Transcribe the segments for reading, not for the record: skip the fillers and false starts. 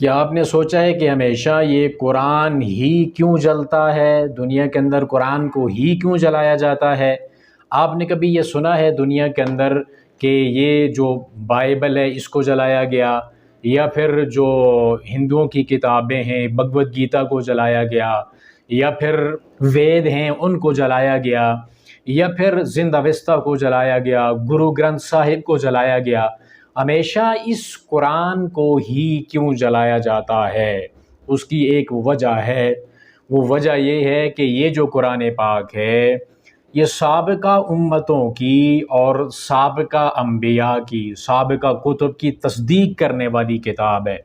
کیا آپ نے سوچا ہے کہ ہمیشہ یہ قرآن ہی کیوں جلتا ہے؟ دنیا کے اندر قرآن کو ہی کیوں جلایا جاتا ہے؟ آپ نے کبھی یہ سنا ہے دنیا کے اندر کہ یہ جو بائبل ہے اس کو جلایا گیا، یا پھر جو ہندوؤں کی کتابیں ہیں بھگوت گیتا کو جلایا گیا، یا پھر وید ہیں ان کو جلایا گیا، یا پھر زند اوستہ کو جلایا گیا، گرو گرنتھ صاحب کو جلایا گیا؟ ہمیشہ اس قرآن کو ہی کیوں جلایا جاتا ہے؟ اس کی ایک وجہ ہے۔ وہ وجہ یہ ہے کہ یہ جو قرآن پاک ہے یہ سابقہ امتوں کی اور سابقہ انبیاء کی، سابقہ کتب کی تصدیق کرنے والی کتاب ہے،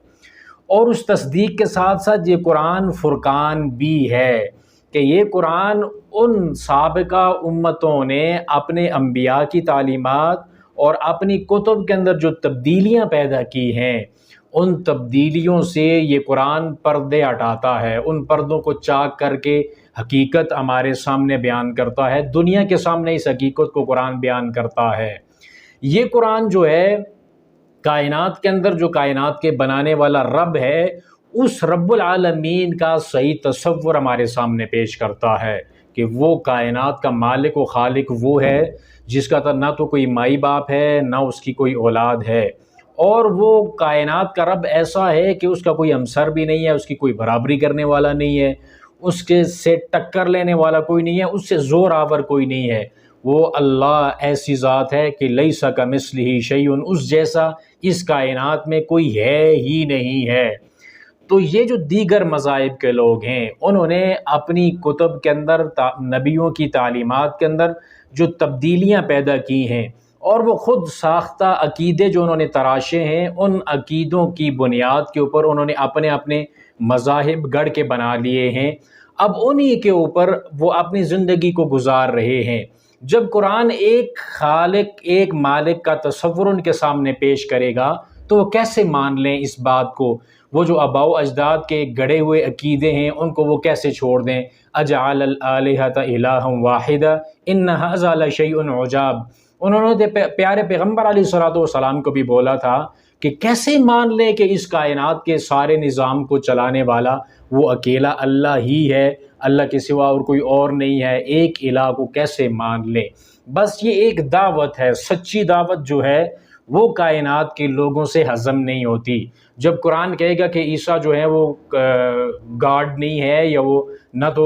اور اس تصدیق کے ساتھ ساتھ یہ قرآن فرقان بھی ہے کہ یہ قرآن ان سابقہ امتوں نے اپنے انبیاء کی تعلیمات اور اپنی کتب کے اندر جو تبدیلیاں پیدا کی ہیں ان تبدیلیوں سے یہ قرآن پردے ہٹاتا ہے، ان پردوں کو چاک کر کے حقیقت ہمارے سامنے بیان کرتا ہے، دنیا کے سامنے اس حقیقت کو قرآن بیان کرتا ہے۔ یہ قرآن جو ہے کائنات کے اندر جو کائنات کے بنانے والا رب ہے اس رب العالمین کا صحیح تصور ہمارے سامنے پیش کرتا ہے کہ وہ کائنات کا مالک و خالق وہ ہے جس کا نہ تو کوئی مائی باپ ہے نہ اس کی کوئی اولاد ہے، اور وہ کائنات کا رب ایسا ہے کہ اس کا کوئی ہمسر بھی نہیں ہے، اس کی کوئی برابری کرنے والا نہیں ہے، اس کے سے ٹکر لینے والا کوئی نہیں ہے، اس سے زور آور کوئی نہیں ہے۔ وہ اللہ ایسی ذات ہے کہ لیس کمثلہ شیء، اس جیسا اس کائنات میں کوئی ہے ہی نہیں ہے۔ تو یہ جو دیگر مذاہب کے لوگ ہیں انہوں نے اپنی کتب کے اندر نبیوں کی تعلیمات کے اندر جو تبدیلیاں پیدا کی ہیں اور وہ خود ساختہ عقیدے جو انہوں نے تراشے ہیں ان عقیدوں کی بنیاد کے اوپر انہوں نے اپنے اپنے مذاہب گڑھ کے بنا لیے ہیں۔ اب انہی کے اوپر وہ اپنی زندگی کو گزار رہے ہیں۔ جب قرآن ایک خالق ایک مالک کا تصور ان کے سامنے پیش کرے گا تو وہ کیسے مان لیں اس بات کو؟ وہ جو آباء و اجداد کے گڑے ہوئے عقیدے ہیں ان کو وہ کیسے چھوڑ دیں؟ اجعل الآلہۃ الہا واحدا ان ھذا لشیء عجاب۔ انہوں نے پیارے پیغمبر علیہ الصلوۃ والسلام کو بھی بولا تھا کہ کیسے مان لیں کہ اس کائنات کے سارے نظام کو چلانے والا وہ اکیلا اللہ ہی ہے، اللہ کے سوا اور کوئی اور نہیں ہے، ایک الہ کو کیسے مان لیں؟ بس یہ ایک دعوت ہے، سچی دعوت جو ہے وہ کائنات کے لوگوں سے ہضم نہیں ہوتی۔ جب قرآن کہے گا کہ عیسیٰ جو ہے وہ گاڈ نہیں ہے یا وہ نہ تو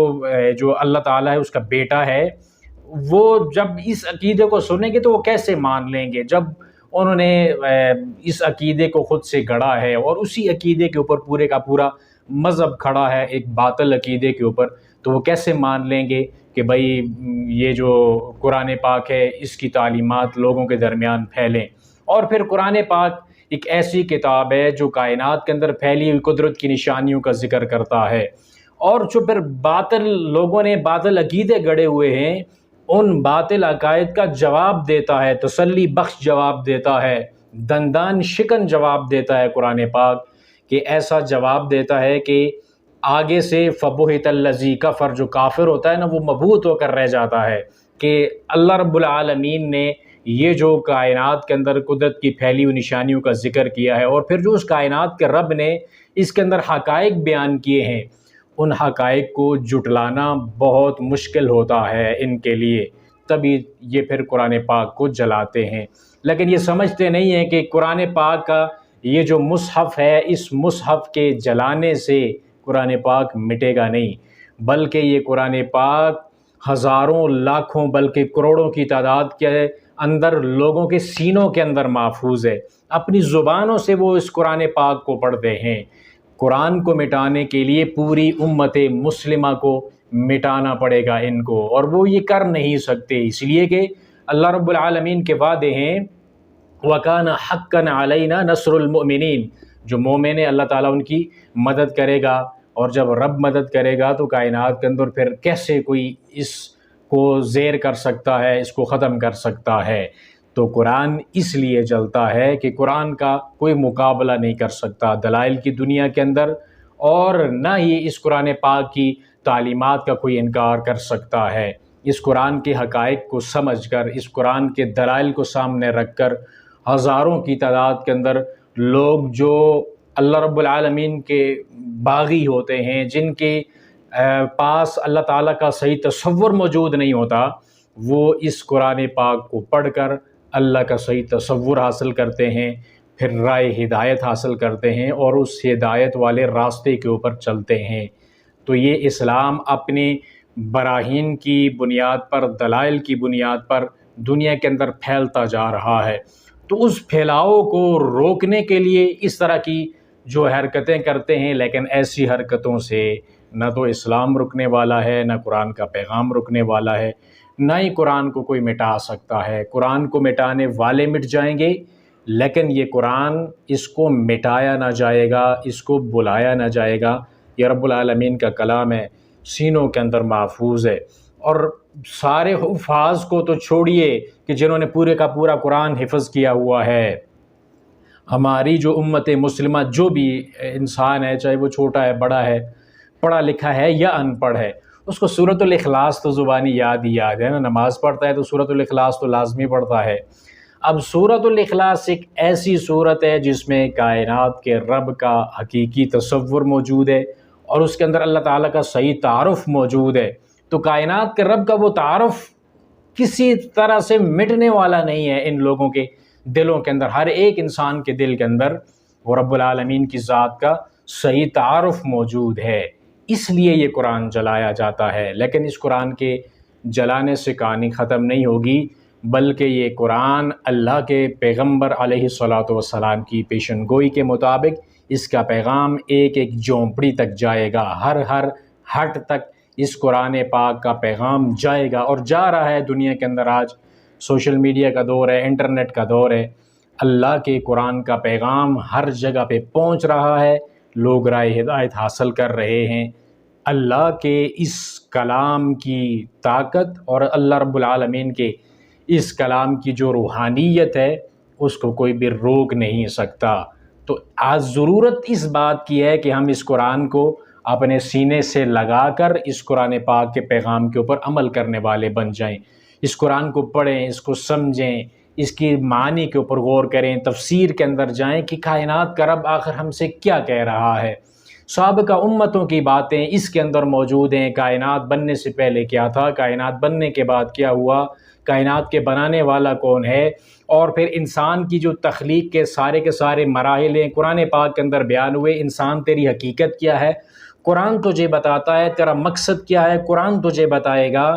جو اللہ تعالیٰ ہے اس کا بیٹا ہے، وہ جب اس عقیدے کو سنیں گے تو وہ کیسے مان لیں گے جب انہوں نے اس عقیدے کو خود سے گڑھا ہے اور اسی عقیدے کے اوپر پورے کا پورا مذہب کھڑا ہے ایک باطل عقیدے کے اوپر، تو وہ کیسے مان لیں گے کہ بھائی یہ جو قرآن پاک ہے اس کی تعلیمات لوگوں کے درمیان پھیلیں؟ اور پھر قرآن پاک ایک ایسی کتاب ہے جو کائنات کے اندر پھیلی ہوئی قدرت کی نشانیوں کا ذکر کرتا ہے، اور جو پھر باطل لوگوں نے باطل عقیدے گڑے ہوئے ہیں ان باطل عقائد کا جواب دیتا ہے، تسلی بخش جواب دیتا ہے، دندان شکن جواب دیتا ہے قرآن پاک، کہ ایسا جواب دیتا ہے کہ آگے سے فبہت الذی کفر، جو کافر ہوتا ہے نا وہ مبہوت ہو کر رہ جاتا ہے کہ اللہ رب العالمین نے یہ جو کائنات کے اندر قدرت کی پھیلی ہوئی نشانیوں کا ذکر کیا ہے اور پھر جو اس کائنات کے رب نے اس کے اندر حقائق بیان کیے ہیں ان حقائق کو جھٹلانا بہت مشکل ہوتا ہے ان کے لیے، تبھی یہ پھر قرآن پاک کو جلاتے ہیں۔ لیکن یہ سمجھتے نہیں ہیں کہ قرآن پاک کا یہ جو مصحف ہے اس مصحف کے جلانے سے قرآن پاک مٹے گا نہیں، بلکہ یہ قرآن پاک ہزاروں لاکھوں بلکہ کروڑوں کی تعداد کے اندر لوگوں کے سینوں کے اندر محفوظ ہے، اپنی زبانوں سے وہ اس قرآن پاک کو پڑھتے ہیں۔ قرآن کو مٹانے کے لیے پوری امت مسلمہ کو مٹانا پڑے گا ان کو، اور وہ یہ کر نہیں سکتے، اس لیے کہ اللہ رب العالمین کے وعدے ہیں وَكَانَ حَقًّا عَلَيْنَا نَصْرُ الْمُؤْمِنِينَ، جو مومن ہے اللہ تعالیٰ ان کی مدد کرے گا، اور جب رب مدد کرے گا تو کائنات کے اندر پھر کیسے کوئی اس کو زیر کر سکتا ہے، اس کو ختم کر سکتا ہے؟ تو قرآن اس لیے جلتا ہے کہ قرآن کا کوئی مقابلہ نہیں کر سکتا دلائل کی دنیا کے اندر، اور نہ ہی اس قرآن پاک کی تعلیمات کا کوئی انکار کر سکتا ہے۔ اس قرآن کے حقائق کو سمجھ کر، اس قرآن کے دلائل کو سامنے رکھ کر ہزاروں کی تعداد کے اندر لوگ جو اللہ رب العالمین کے باغی ہوتے ہیں، جن کے پاس اللہ تعالیٰ کا صحیح تصور موجود نہیں ہوتا، وہ اس قرآن پاک کو پڑھ کر اللہ کا صحیح تصور حاصل کرتے ہیں، پھر رائے ہدایت حاصل کرتے ہیں اور اس ہدایت والے راستے کے اوپر چلتے ہیں۔ تو یہ اسلام اپنی براہین کی بنیاد پر، دلائل کی بنیاد پر دنیا کے اندر پھیلتا جا رہا ہے۔ تو اس پھیلاؤ کو روکنے کے لیے اس طرح کی جو حرکتیں کرتے ہیں، لیکن ایسی حرکتوں سے نہ تو اسلام رکنے والا ہے، نہ قرآن کا پیغام رکنے والا ہے، نہ ہی قرآن کو کوئی مٹا سکتا ہے۔ قرآن کو مٹانے والے مٹ جائیں گے، لیکن یہ قرآن، اس کو مٹایا نہ جائے گا، اس کو بلایا نہ جائے گا۔ یہ رب العالمین کا کلام ہے، سینوں کے اندر محفوظ ہے۔ اور سارے حفاظ کو تو چھوڑیے کہ جنہوں نے پورے کا پورا قرآن حفظ کیا ہوا ہے، ہماری جو امت مسلمہ، جو بھی انسان ہے، چاہے وہ چھوٹا ہے، بڑا ہے، پڑھا لکھا ہے یا ان پڑھ ہے، اس کو سورۃ الاخلاص تو زبانی یاد ہی یاد ہے نا۔ نماز پڑھتا ہے تو سورۃ الاخلاص تو لازمی پڑھتا ہے۔ اب سورۃ الاخلاص ایک ایسی سورت ہے جس میں کائنات کے رب کا حقیقی تصور موجود ہے اور اس کے اندر اللہ تعالیٰ کا صحیح تعارف موجود ہے۔ تو کائنات کے رب کا وہ تعارف کسی طرح سے مٹنے والا نہیں ہے ان لوگوں کے دلوں کے اندر۔ ہر ایک انسان کے دل کے اندر وہ رب العالمین کی ذات کا صحیح تعارف موجود ہے، اس لیے یہ قرآن جلایا جاتا ہے۔ لیکن اس قرآن کے جلانے سے کہانی ختم نہیں ہوگی، بلکہ یہ قرآن اللہ کے پیغمبر علیہ الصلاۃ والسلام کی پیشن گوئی کے مطابق اس کا پیغام ایک ایک جھونپڑی تک جائے گا، ہر ہٹ تک اس قرآن پاک کا پیغام جائے گا، اور جا رہا ہے۔ دنیا کے اندر آج سوشل میڈیا کا دور ہے، انٹرنیٹ کا دور ہے، اللہ کے قرآن کا پیغام ہر جگہ پہ پہنچ رہا ہے، لوگ رائے ہدایت حاصل کر رہے ہیں۔ اللہ کے اس کلام کی طاقت اور اللہ رب العالمین کے اس کلام کی جو روحانیت ہے، اس کو کوئی بھی روک نہیں سکتا۔ تو آج ضرورت اس بات کی ہے کہ ہم اس قرآن کو اپنے سینے سے لگا کر اس قرآن پاک کے پیغام کے اوپر عمل کرنے والے بن جائیں۔ اس قرآن کو پڑھیں، اس کو سمجھیں، اس کی معنی کے اوپر غور کریں، تفسیر کے اندر جائیں کہ کائنات کا رب آخر ہم سے کیا کہہ رہا ہے۔ سابقہ امتوں کی باتیں اس کے اندر موجود ہیں، کائنات بننے سے پہلے کیا تھا، کائنات بننے کے بعد کیا ہوا، کائنات کے بنانے والا کون ہے، اور پھر انسان کی جو تخلیق کے سارے مراحل ہیں قرآن پاک کے اندر بیان ہوئے۔ انسان تیری حقیقت کیا ہے، قرآن تجھے بتاتا ہے، تیرا مقصد کیا ہے، قرآن تجھے بتائے گا،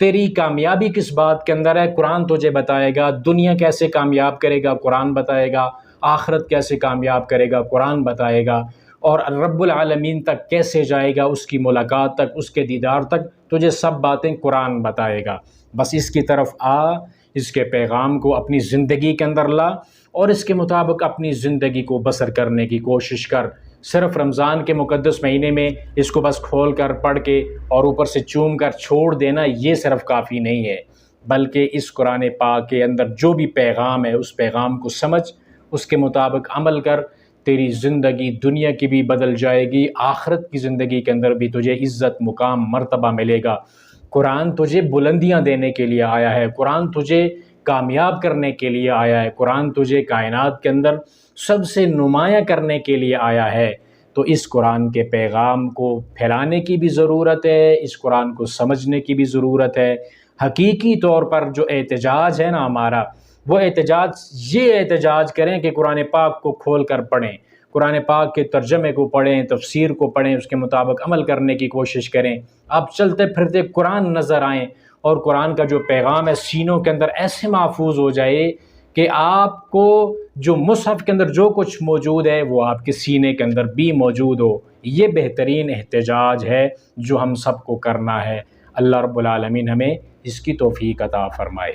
تیری کامیابی کس بات کے اندر ہے، قرآن تجھے بتائے گا، دنیا کیسے کامیاب کرے گا، قرآن بتائے گا، آخرت کیسے کامیاب کرے گا، قرآن بتائے گا، اور رب العالمین تک کیسے جائے گا، اس کی ملاقات تک، اس کے دیدار تک، تجھے سب باتیں قرآن بتائے گا۔ بس اس کی طرف آ، اس کے پیغام کو اپنی زندگی کے اندر لا اور اس کے مطابق اپنی زندگی کو بسر کرنے کی کوشش کر۔ صرف رمضان کے مقدس مہینے میں اس کو بس کھول کر پڑھ کے اور اوپر سے چوم کر چھوڑ دینا، یہ صرف کافی نہیں ہے، بلکہ اس قرآن پاک کے اندر جو بھی پیغام ہے اس پیغام کو سمجھ، اس کے مطابق عمل کر، تیری زندگی دنیا کی بھی بدل جائے گی، آخرت کی زندگی کے اندر بھی تجھے عزت، مقام، مرتبہ ملے گا۔ قرآن تجھے بلندیاں دینے کے لیے آیا ہے، قرآن تجھے کامیاب کرنے کے لیے آیا ہے، قرآن تجھے کائنات کے اندر سب سے نمایاں کرنے کے لیے آیا ہے۔ تو اس قرآن کے پیغام کو پھیلانے کی بھی ضرورت ہے، اس قرآن کو سمجھنے کی بھی ضرورت ہے۔ حقیقی طور پر جو احتجاج ہے نا ہمارا، وہ احتجاج کریں کہ قرآن پاک کو کھول کر پڑھیں، قرآن پاک کے ترجمے کو پڑھیں، تفسیر کو پڑھیں، اس کے مطابق عمل کرنے کی کوشش کریں۔ آپ چلتے پھرتے قرآن نظر آئیں اور قرآن کا جو پیغام ہے سینوں کے اندر ایسے محفوظ ہو جائے کہ آپ کو جو مصحف کے اندر جو کچھ موجود ہے وہ آپ کے سینے کے اندر بھی موجود ہو۔ یہ بہترین احتجاج ہے جو ہم سب کو کرنا ہے۔ اللہ رب العالمین ہمیں اس کی توفیق عطا فرمائے۔